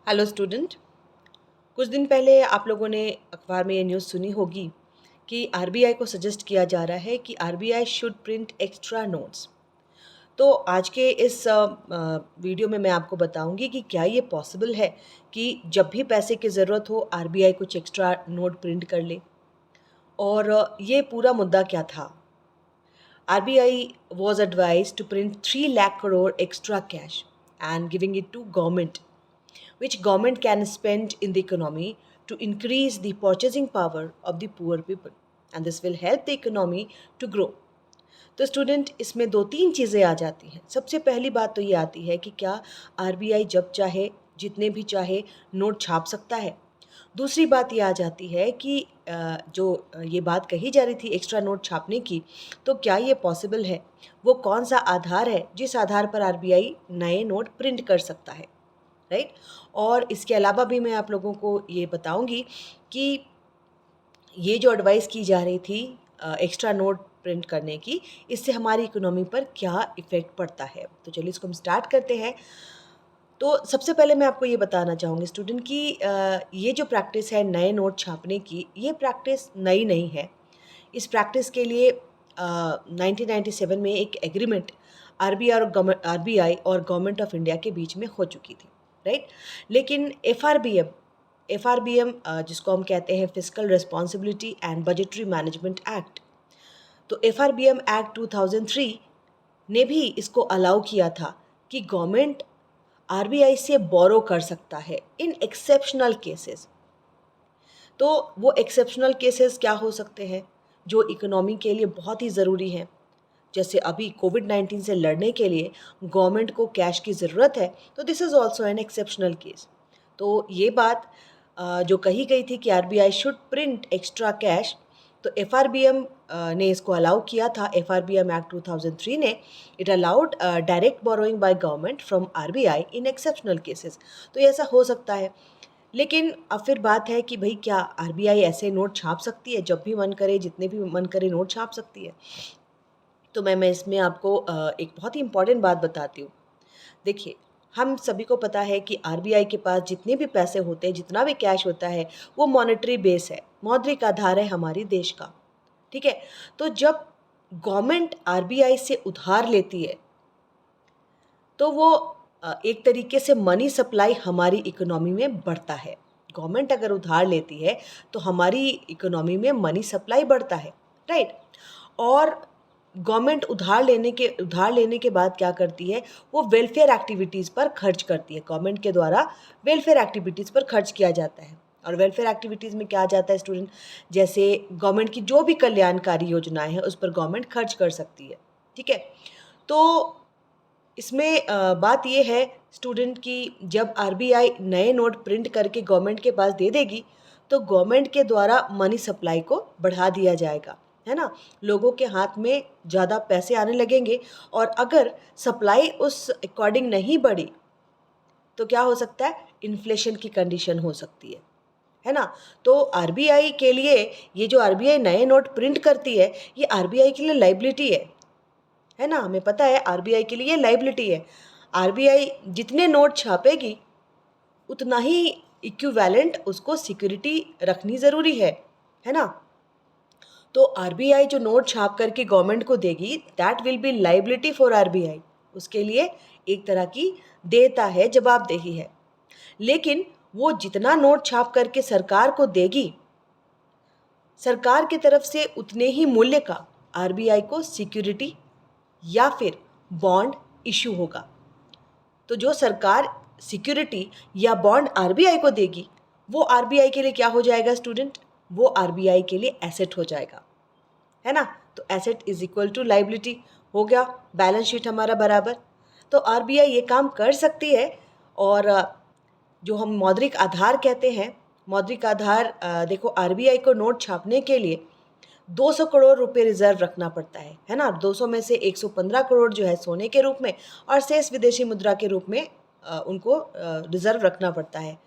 Hello student. कुछ दिन पहले आप लोगों ने अखबार में ये न्यूज़ सुनी होगी कि आरबीआई को सजेस्ट किया जा रहा है कि RBI should print extra notes. तो आज के इस वीडियो में मैं आपको बताऊंगी कि क्या ये पॉसिबल है कि जब भी पैसे की ज़रूरत हो आरबीआई कुछ एक्स्ट्रा नोट प्रिंट कर ले। और ये पूरा मुद्दा क्या था। RBI was advised to print 3 lakh crore extra cash and giving it to government, which government can spend in the economy to increase the purchasing power of the poor people, and this will help the economy to grow. तो student इसमें दो तीन चीज़ें आ जाती हैं। सबसे पहली बात तो ये आती है कि क्या आरबीआई जब चाहे जितने भी चाहे नोट छाप सकता है। दूसरी बात ये आ जाती है कि जो ये बात कही जा रही थी एक्स्ट्रा नोट छापने की, तो क्या ये पॉसिबल है। वो कौन सा आधार है जिस आधार पर आरबीआई नए नोट प्रिंट कर सकता है, राइट। और इसके अलावा भी मैं आप लोगों को ये बताऊंगी कि ये जो एडवाइस की जा रही थी एक्स्ट्रा नोट प्रिंट करने की, इससे हमारी इकोनॉमी पर क्या इफ़ेक्ट पड़ता है। तो चलिए इसको हम स्टार्ट करते हैं। तो सबसे पहले मैं आपको ये बताना चाहूँगी स्टूडेंट कि ये जो प्रैक्टिस है नए नोट छापने की, ये प्रैक्टिस नई नहीं है। इस प्रैक्टिस के लिए 1997 में एक एग्रीमेंट आरबीआई और गवर्नमेंट ऑफ इंडिया के बीच में हो चुकी थी, राइट। लेकिन एफआरबीएम जिसको हम कहते हैं fiscal responsibility and budgetary management act, तो एफआरबीएम एक्ट 2003 ने भी इसको अलाउ किया था कि गवर्नमेंट आरबीआई से बोरो कर सकता है इन एक्सेप्शनल केसेस। तो वो एक्सेप्शनल केसेस क्या हो सकते हैं जो इकोनॉमी के लिए बहुत ही ज़रूरी हैं। जैसे अभी कोविड-19 से लड़ने के लिए गवर्नमेंट को कैश की ज़रूरत है, तो this is also an exceptional case. तो ये बात जो कही गई थी कि RBI should print extra cash, तो एफआरबीएम ने इसको अलाउ किया था। एफआरबीएम एक्ट 2003 ने it allowed direct borrowing by government from RBI in exceptional cases. तो ये ऐसा हो सकता है। लेकिन अब फिर बात है कि भाई क्या आरबीआई ऐसे नोट छाप सकती है, जब भी मन करे जितने भी मन करे नोट छाप सकती है। तो मैं इसमें आपको एक बहुत ही इम्पॉर्टेंट बात बताती हूँ। देखिए, हम सभी को पता है कि आरबीआई के पास जितने भी पैसे होते हैं, जितना भी कैश होता है, वो मॉनेटरी बेस है, मौद्रिक आधार है हमारे देश का, ठीक है। तो जब गवर्नमेंट आरबीआई से उधार लेती है, तो वो एक तरीके से मनी सप्लाई हमारी इकोनॉमी में बढ़ता है। गवर्नमेंट अगर उधार लेती है तो हमारी इकोनॉमी में मनी सप्लाई बढ़ता है, राइट। और गवर्नमेंट उधार लेने के बाद क्या करती है, वो वेलफेयर एक्टिविटीज़ पर खर्च करती है। गवर्नमेंट के द्वारा वेलफेयर एक्टिविटीज़ पर खर्च किया जाता है। और वेलफेयर एक्टिविटीज़ में क्या आ जाता है स्टूडेंट, जैसे गवर्नमेंट की जो भी कल्याणकारी योजनाएं हैं उस पर गवर्नमेंट खर्च कर सकती है, ठीक है। तो इसमें बात ये है स्टूडेंट कि जब आरबीआई नए नोट प्रिंट करके गवर्नमेंट के पास दे देगी, तो गवर्नमेंट के द्वारा मनी सप्लाई को बढ़ा दिया जाएगा, है ना। लोगों के हाथ में ज़्यादा पैसे आने लगेंगे। और अगर सप्लाई उस अकॉर्डिंग नहीं बढ़ी तो क्या हो सकता है, इन्फ्लेशन की कंडीशन हो सकती है ना। तो आरबीआई के लिए ये जो आरबीआई नए नोट प्रिंट करती है, ये आरबीआई के लिए लाइबिलिटी है ना। हमें पता है आरबीआई के लिए लाइबिलिटी है। आरबीआई जितने नोट छापेगी उतना ही इक्विवेलेंट उसको सिक्योरिटी रखनी ज़रूरी है ना। तो आरबीआई जो नोट छाप करके गवर्नमेंट को देगी, that will be liability for RBI. उसके लिए एक तरह की देयता है, जवाबदेही है। लेकिन वो जितना नोट छाप करके सरकार को देगी, सरकार की तरफ से उतने ही मूल्य का आरबीआई को सिक्योरिटी या फिर बॉन्ड इशू होगा। तो जो सरकार सिक्योरिटी या बॉन्ड आरबीआई को देगी, वो आरबीआई के लिए क्या हो जाएगा स्टूडेंट, वो आरबीआई के लिए एसेट हो जाएगा, है ना। तो asset is equal to liability हो गया, बैलेंस शीट हमारा बराबर। तो आरबीआई ये काम कर सकती है। और जो हम मौद्रिक आधार कहते हैं, मौद्रिक आधार देखो, आरबीआई को नोट छापने के लिए 200 करोड़ रुपए रिजर्व रखना पड़ता है ना। 200 में से 115 करोड़ जो है सोने के रूप में और शेष विदेशी मुद्रा के रूप में उनको रिजर्व रखना पड़ता है।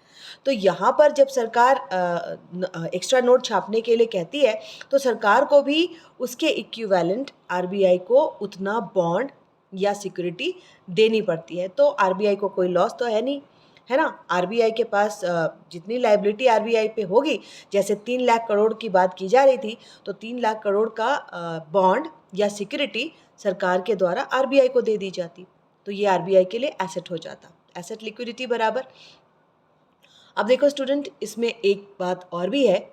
तो यहाँ पर जब सरकार एक्स्ट्रा नोट छापने के लिए कहती है, तो सरकार को भी उसके इक्विवेलेंट आरबीआई को उतना बॉन्ड या सिक्योरिटी देनी पड़ती है। तो आरबीआई को कोई लॉस तो है नहीं। है ना। आरबीआई के पास जितनी लायबिलिटी आरबीआई पे होगी, जैसे 3 लाख करोड़ की बात की जा रही थी, तो 3 लाख करोड़ का बॉन्ड या सिक्योरिटी सरकार के द्वारा आरबीआई को दे दी जाती, तो ये आरबीआई के लिए एसेट हो जाता, एसेट लिक्विडिटी बराबर। अब देखो स्टूडेंट, इसमें एक बात और भी है,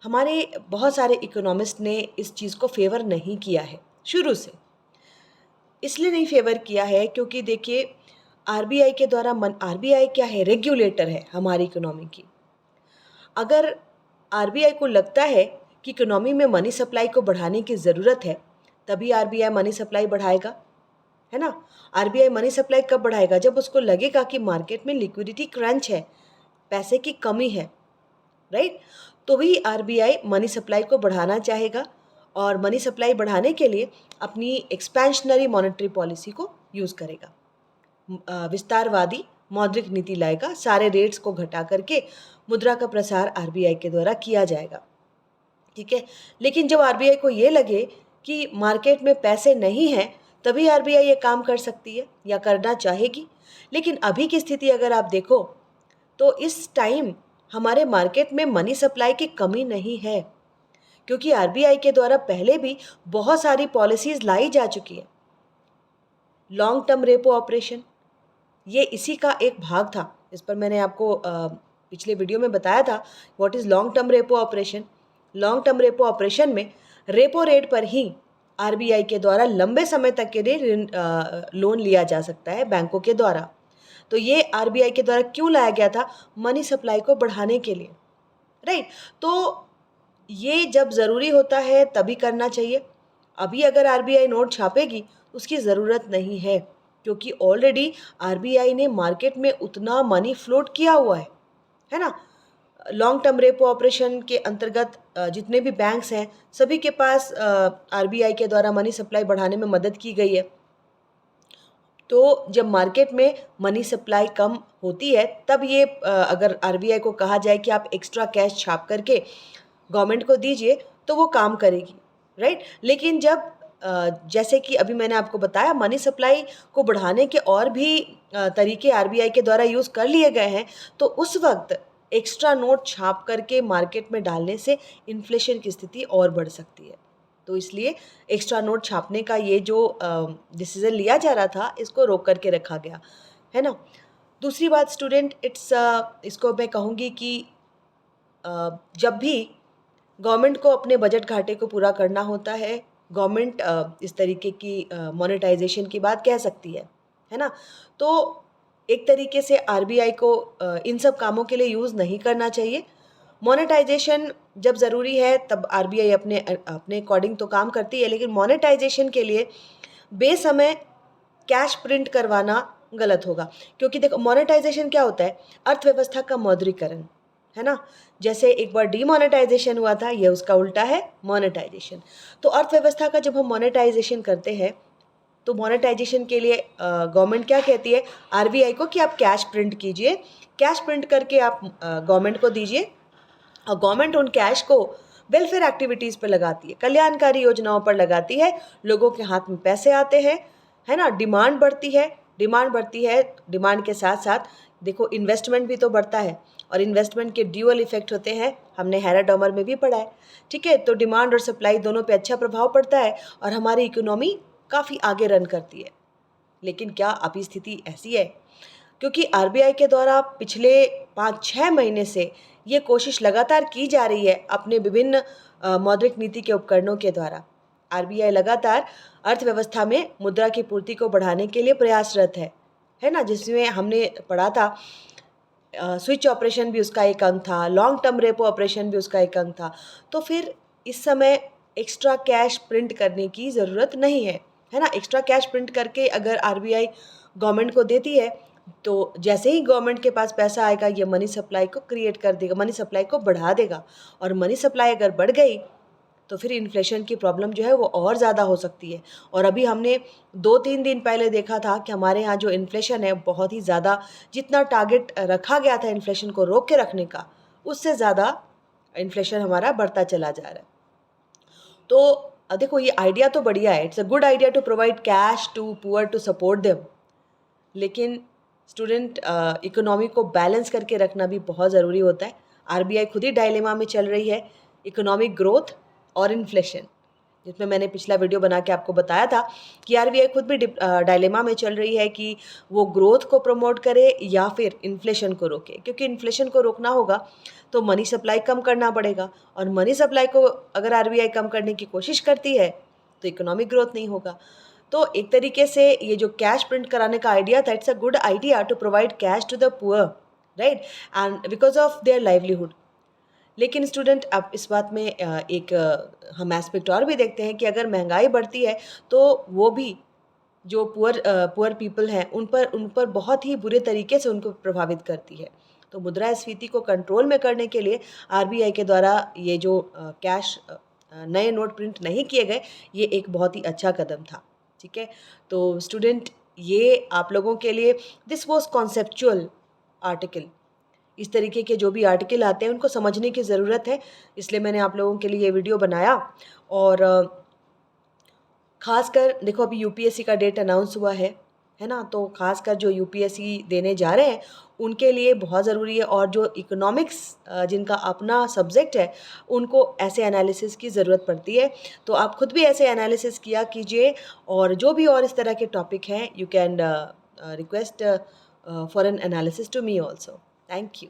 हमारे बहुत सारे इकोनॉमिस्ट ने इस चीज़ को फेवर नहीं किया है शुरू से। इसलिए नहीं फेवर किया है क्योंकि देखिए, आरबीआई के द्वारा आरबीआई क्या है, रेगुलेटर है हमारी इकोनॉमी की। अगर आरबीआई को लगता है कि इकोनॉमी में मनी सप्लाई को बढ़ाने की ज़रूरत है, तभी आरबीआई मनी सप्लाई बढ़ाएगा, है ना। आरबीआई मनी सप्लाई कब बढ़ाएगा, जब उसको लगेगा कि मार्केट में लिक्विडिटी क्रंच है, पैसे की कमी है, राइट। तो भी आरबीआई मनी सप्लाई को बढ़ाना चाहेगा और मनी सप्लाई बढ़ाने के लिए अपनी एक्सपेंशनरी मॉनेटरी पॉलिसी को यूज़ करेगा, विस्तारवादी मौद्रिक नीति लाएगा, सारे रेट्स को घटा करके मुद्रा का प्रसार आरबीआई के द्वारा किया जाएगा, ठीक है। लेकिन जब आरबीआई को ये लगे कि मार्केट में पैसे नहीं हैं, तभी आरबीआई ये काम कर सकती है या करना चाहेगी। लेकिन अभी की स्थिति अगर आप देखो तो इस टाइम हमारे मार्केट में मनी सप्लाई की कमी नहीं है, क्योंकि आरबीआई के द्वारा पहले भी बहुत सारी पॉलिसीज लाई जा चुकी है। लॉन्ग टर्म रेपो ऑपरेशन ये इसी का एक भाग था, इस पर मैंने आपको पिछले वीडियो में बताया था what is long term repo operation. Long term repo operation में रेपो रेट पर ही आरबीआई के द्वारा लंबे समय तक के लिए लोन लिया जा सकता है बैंकों के द्वारा। तो ये आरबीआई के द्वारा क्यों लाया गया था, मनी सप्लाई को बढ़ाने के लिए, राइट। तो ये जब ज़रूरी होता है तभी करना चाहिए। अभी अगर आरबीआई नोट छापेगी उसकी ज़रूरत नहीं है, क्योंकि ऑलरेडी आरबीआई ने मार्केट में उतना मनी फ्लोट किया हुआ है ना। लॉन्ग टर्म रेपो ऑपरेशन के अंतर्गत जितने भी बैंक्स हैं सभी के पास आरबीआई के द्वारा मनी सप्लाई बढ़ाने में मदद की गई है। तो जब मार्केट में मनी सप्लाई कम होती है तब ये अगर आरबीआई को कहा जाए कि आप एक्स्ट्रा कैश छाप करके गवर्नमेंट को दीजिए तो वो काम करेगी, राइट। लेकिन जब जैसे कि अभी मैंने आपको बताया मनी सप्लाई को बढ़ाने के और भी तरीके आरबीआई के द्वारा यूज़ कर लिए गए हैं, तो उस वक्त एक्स्ट्रा नोट छाप करके मार्केट में डालने से इन्फ्लेशन की स्थिति और बढ़ सकती है। तो इसलिए एक्स्ट्रा नोट छापने का ये जो डिसीज़न लिया जा रहा था इसको रोक करके रखा गया, है ना। दूसरी बात स्टूडेंट, इसको मैं कहूँगी कि जब भी गवर्नमेंट को अपने बजट घाटे को पूरा करना होता है, गवर्नमेंट इस तरीके की मोनेटाइजेशन की बात कह सकती है ना। तो एक तरीके से आरबीआई को इन सब कामों के लिए यूज़ नहीं करना चाहिए। मोनेटाइजेशन जब ज़रूरी है तब आरबीआई अपने अपने अकॉर्डिंग तो काम करती है, लेकिन मोनेटाइजेशन के लिए बेसमय कैश प्रिंट करवाना गलत होगा। क्योंकि देखो मोनेटाइजेशन क्या होता है, अर्थव्यवस्था का मौद्रीकरण, है ना। जैसे एक बार डीमोनेटाइजेशन हुआ था, ये उसका उल्टा है मोनेटाइजेशन। तो अर्थव्यवस्था का जब हम मोनेटाइजेशन करते हैं तो मोनेटाइजेशन के लिए गवर्नमेंट क्या कहती है आरबीआई को कि आप कैश प्रिंट कीजिए, कैश प्रिंट करके आप गवर्नमेंट को दीजिए, और गवर्नमेंट उन कैश को वेलफेयर एक्टिविटीज़ पर लगाती है, कल्याणकारी योजनाओं पर लगाती है, लोगों के हाथ में पैसे आते हैं, है ना। डिमांड बढ़ती है, डिमांड बढ़ती है, डिमांड के साथ साथ देखो इन्वेस्टमेंट भी तो बढ़ता है, और इन्वेस्टमेंट के ड्यूअल इफेक्ट होते हैं, हमने हेराडोमर में भी पढ़ा है, ठीक है। तो डिमांड और सप्लाई दोनों पे अच्छा प्रभाव पड़ता है और हमारी इकोनॉमी काफ़ी आगे रन करती है। लेकिन क्या अभी स्थिति ऐसी है, क्योंकि आरबीआई के द्वारा पिछले 5-6 महीने से ये कोशिश लगातार की जा रही है अपने विभिन्न मौद्रिक नीति के उपकरणों के द्वारा। आरबीआई लगातार अर्थव्यवस्था में मुद्रा की पूर्ति को बढ़ाने के लिए प्रयासरत है ना। जिसमें हमने पढ़ा था स्विच ऑपरेशन भी उसका एक अंग था, लॉन्ग टर्म रेपो ऑपरेशन भी उसका एक अंग था। तो फिर इस समय एक्स्ट्रा कैश प्रिंट करने की ज़रूरत नहीं है ना। एक्स्ट्रा कैश प्रिंट करके अगर आरबीआई गवर्नमेंट को देती है तो जैसे ही गवर्नमेंट के पास पैसा आएगा ये मनी सप्लाई को क्रिएट कर देगा, मनी सप्लाई को बढ़ा देगा, और मनी सप्लाई अगर बढ़ गई तो फिर इन्फ्लेशन की प्रॉब्लम जो है वो और ज़्यादा हो सकती है। और अभी हमने 2-3 दिन पहले देखा था कि हमारे यहाँ जो इन्फ्लेशन है बहुत ही ज़्यादा, जितना टारगेट रखा गया था इन्फ्लेशन को रोक के रखने का, उससे ज़्यादा इन्फ्लेशन हमारा बढ़ता चला जा रहा है। तो देखो ये आइडिया तो बढ़िया है, it's a good idea to provide cash to poor to support them, लेकिन स्टूडेंट इकोनॉमी को बैलेंस करके रखना भी बहुत ज़रूरी होता है। आरबीआई खुद ही डायलेमा में चल रही है, इकोनॉमिक ग्रोथ और इन्फ्लेशन, जिसमें मैंने पिछला वीडियो बना के आपको बताया था कि आरबीआई खुद भी डायलेमा में चल रही है कि वो ग्रोथ को प्रमोट करे या फिर इन्फ्लेशन को रोके, क्योंकि इन्फ्लेशन को रोकना होगा तो मनी सप्लाई कम करना पड़ेगा, और मनी सप्लाई को अगर आरबीआई कम करने की कोशिश करती है तो इकोनॉमिक ग्रोथ नहीं होगा। तो एक तरीके से ये जो कैश प्रिंट कराने का आइडिया था, it's a good idea to provide cash to the poor, right, and because of their livelihood. लेकिन स्टूडेंट अब इस बात में हम एस्पेक्ट और भी देखते हैं कि अगर महंगाई बढ़ती है तो वो भी जो पुअर पीपल हैं उन पर बहुत ही बुरे तरीके से उनको प्रभावित करती है। तो मुद्रास्फीति को कंट्रोल में करने के लिए आरबीआई के द्वारा ये जो कैश नए नोट प्रिंट नहीं किए गए, ये एक बहुत ही अच्छा कदम था। ठीक है, तो स्टूडेंट ये आप लोगों के लिए दिस वाज कॉन्सेप्चुअल आर्टिकल। इस तरीके के जो भी आर्टिकल आते हैं उनको समझने की ज़रूरत है, इसलिए मैंने आप लोगों के लिए ये वीडियो बनाया। और खासकर देखो अभी यूपीएससी का डेट अनाउंस हुआ है ना, तो खासकर जो यूपीएससी देने जा रहे हैं उनके लिए बहुत ज़रूरी है, और जो इकोनॉमिक्स जिनका अपना सब्जेक्ट है उनको ऐसे एनालिसिस की ज़रूरत पड़ती है। तो आप खुद भी ऐसे एनालिसिस किया कीजिए, और जो भी और इस तरह के टॉपिक हैं you can request for an analysis to me also. Thank you.